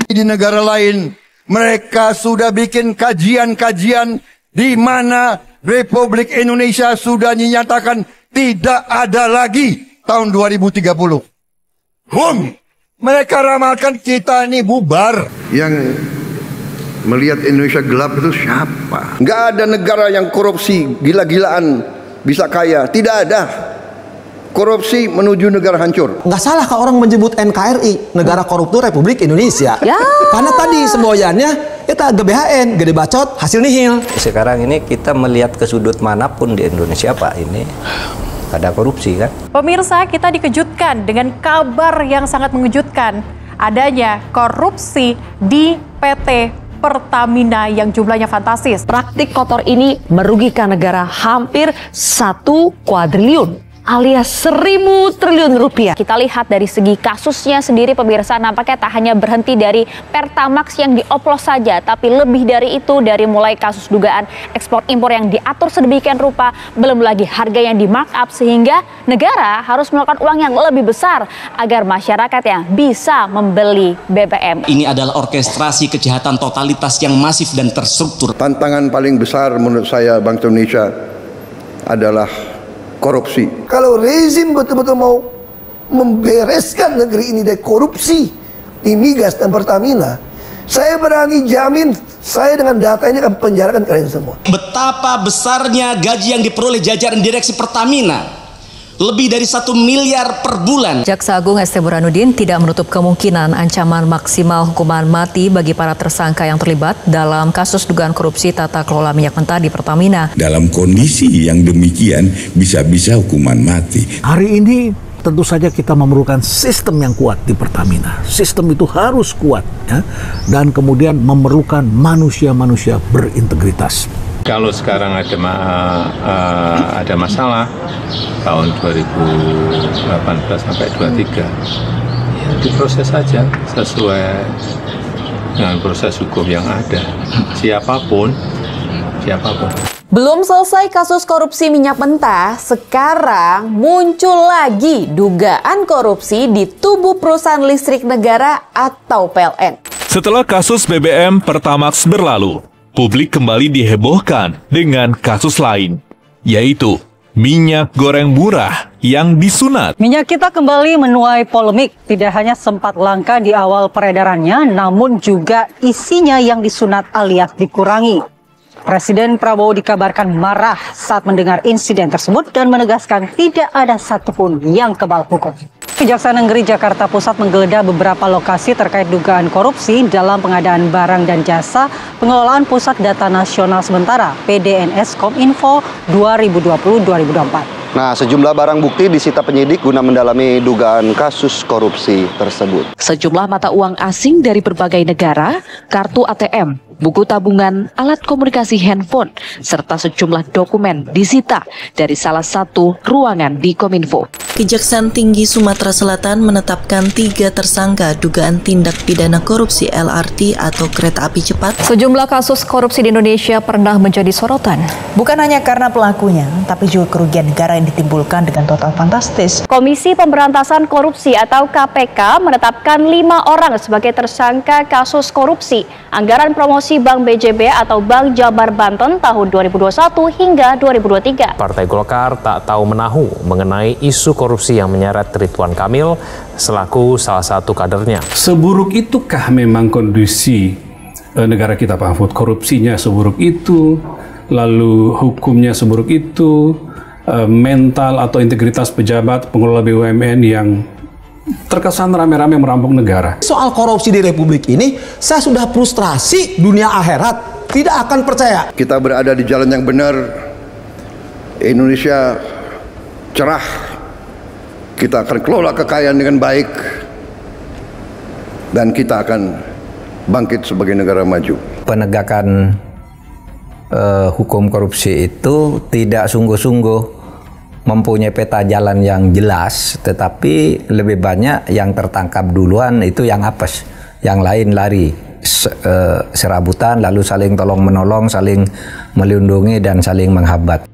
Di negara lain, mereka sudah bikin kajian-kajian di mana Republik Indonesia sudah dinyatakan tidak ada lagi tahun 2030. Mereka ramalkan kita ini bubar. Yang melihat Indonesia gelap itu siapa? Nggak ada negara yang korupsi gila-gilaan bisa kaya. Tidak ada. Korupsi menuju negara hancur. Nggak salah kalau orang menyebut NKRI, negara koruptor Republik Indonesia. Ya. Karena tadi semboyannya kita GBHN, gede bacot, hasil nihil. Sekarang ini kita melihat ke sudut manapun di Indonesia, Pak, ini ada korupsi kan? Pemirsa, kita dikejutkan dengan kabar yang sangat mengejutkan. Adanya korupsi di PT Pertamina yang jumlahnya fantastis. Praktik kotor ini merugikan negara hampir 1 kuadriliun alias 1.000 triliun rupiah. Kita lihat dari segi kasusnya sendiri, pemirsa, nampaknya tak hanya berhenti dari Pertamax yang dioplos saja, tapi lebih dari itu, dari mulai kasus dugaan ekspor impor yang diatur sedemikian rupa, belum lagi harga yang di markup, sehingga negara harus melakukan uang yang lebih besar agar masyarakat yang bisa membeli BBM. Ini adalah orkestrasi kejahatan totalitas yang masif dan terstruktur. Tantangan paling besar menurut saya bangsa Indonesia adalah korupsi. Kalau rezim betul-betul mau membereskan negeri ini dari korupsi di migas dan Pertamina, saya berani jamin, saya dengan data ini akan penjarakan kalian semua. Betapa besarnya gaji yang diperoleh jajaran direksi Pertamina, lebih dari 1 miliar per bulan. Jaksa Agung ST Burhanuddin tidak menutup kemungkinan ancaman maksimal hukuman mati bagi para tersangka yang terlibat dalam kasus dugaan korupsi tata kelola minyak mentah di Pertamina. Dalam kondisi yang demikian bisa-bisa hukuman mati. Hari ini tentu saja kita memerlukan sistem yang kuat di Pertamina. Sistem itu harus kuat, ya, dan kemudian memerlukan manusia-manusia berintegritas. Kalau sekarang ada masalah tahun 2018 sampai 23, ya diproses saja sesuai dengan proses hukum yang ada. Siapapun. Belum selesai kasus korupsi minyak mentah, sekarang muncul lagi dugaan korupsi di tubuh perusahaan listrik negara atau PLN. Setelah kasus BBM Pertamax berlalu, publik kembali dihebohkan dengan kasus lain, yaitu minyak goreng murah yang disunat. Minyak kita kembali menuai polemik. Tidak hanya sempat langka di awal peredarannya, namun juga isinya yang disunat alias dikurangi. Presiden Prabowo dikabarkan marah saat mendengar insiden tersebut dan menegaskan tidak ada satupun yang kebal hukum. Kejaksaan Negeri Jakarta Pusat menggeledah beberapa lokasi terkait dugaan korupsi dalam pengadaan barang dan jasa pengelolaan Pusat Data Nasional Sementara PDNS Kominfo 2020-2024. Nah, sejumlah barang bukti disita penyidik guna mendalami dugaan kasus korupsi tersebut. Sejumlah mata uang asing dari berbagai negara, kartu ATM, buku tabungan, alat komunikasi handphone, serta sejumlah dokumen disita dari salah satu ruangan di Kominfo. Kejaksaan Tinggi Sumatera Selatan menetapkan 3 tersangka dugaan tindak pidana korupsi LRT atau kereta api cepat. Sejumlah kasus korupsi di Indonesia pernah menjadi sorotan. Bukan hanya karena pelakunya, tapi juga kerugian negara yang ditimbulkan dengan total fantastis. Komisi Pemberantasan Korupsi atau KPK menetapkan 5 orang sebagai tersangka kasus korupsi anggaran promosi Bank BJB atau Bank Jabar Banten tahun 2021 hingga 2023. Partai Golkar tak tahu menahu mengenai isu korupsi yang menyeret Ridwan Kamil selaku salah satu kadernya. Seburuk itukah memang kondisi negara kita, Pak Mahfud? Korupsinya seburuk itu, lalu hukumnya seburuk itu, mental atau integritas pejabat pengelola BUMN yang terkesan rame-rame merampok negara. Soal korupsi di Republik ini, saya sudah frustrasi, dunia akhirat tidak akan percaya. Kita berada di jalan yang benar, Indonesia cerah, kita akan kelola kekayaan dengan baik, dan kita akan bangkit sebagai negara maju. Penegakan hukum korupsi itu tidak sungguh-sungguh mempunyai peta jalan yang jelas, tetapi lebih banyak yang tertangkap duluan itu yang apes, yang lain lari serabutan, lalu saling tolong menolong, saling melindungi dan saling menghambat.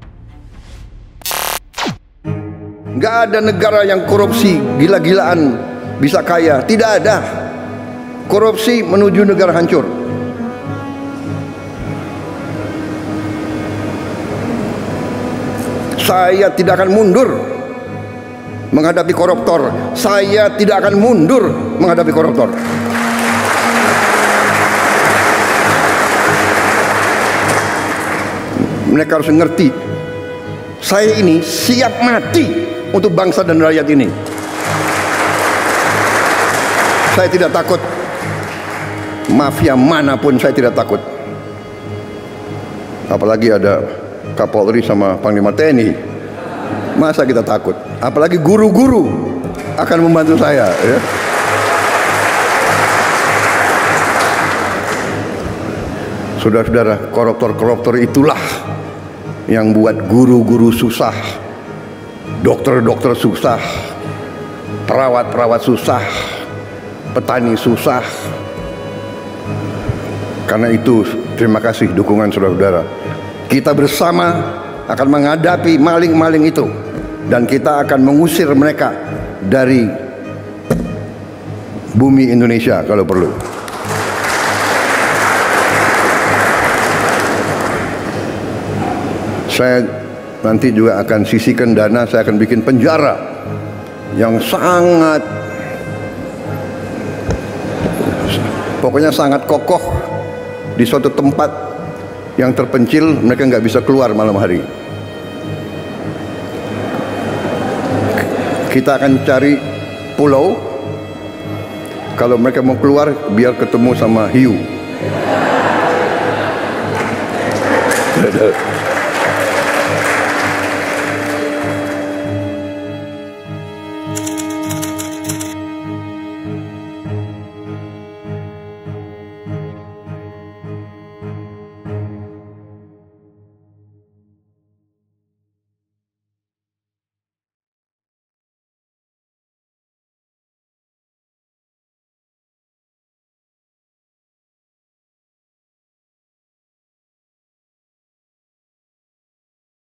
Nggak ada negara yang korupsi gila-gilaan bisa kaya, tidak ada. Korupsi menuju negara hancur. Saya tidak akan mundur menghadapi koruptor. Saya tidak akan mundur menghadapi koruptor. Mereka harus mengerti, saya ini siap mati untuk bangsa dan rakyat ini. Saya tidak takut. Mafia manapun saya tidak takut. Apalagi ada Kapolri sama Panglima TNI. Masa kita takut? Apalagi guru-guru akan membantu saya, ya. Saudara-saudara, koruptor-koruptor itulah yang buat guru-guru susah, dokter-dokter susah, perawat-perawat susah, petani susah. Karena itu, terima kasih dukungan saudara-saudara. Kita bersama akan menghadapi maling-maling itu, dan kita akan mengusir mereka dari bumi Indonesia kalau perlu. Saya nanti juga akan sisihkan dana, saya akan bikin penjara yang sangat, pokoknya sangat kokoh di suatu tempat yang terpencil, mereka nggak bisa keluar malam hari. Kita akan cari pulau, kalau mereka mau keluar biar ketemu sama hiu.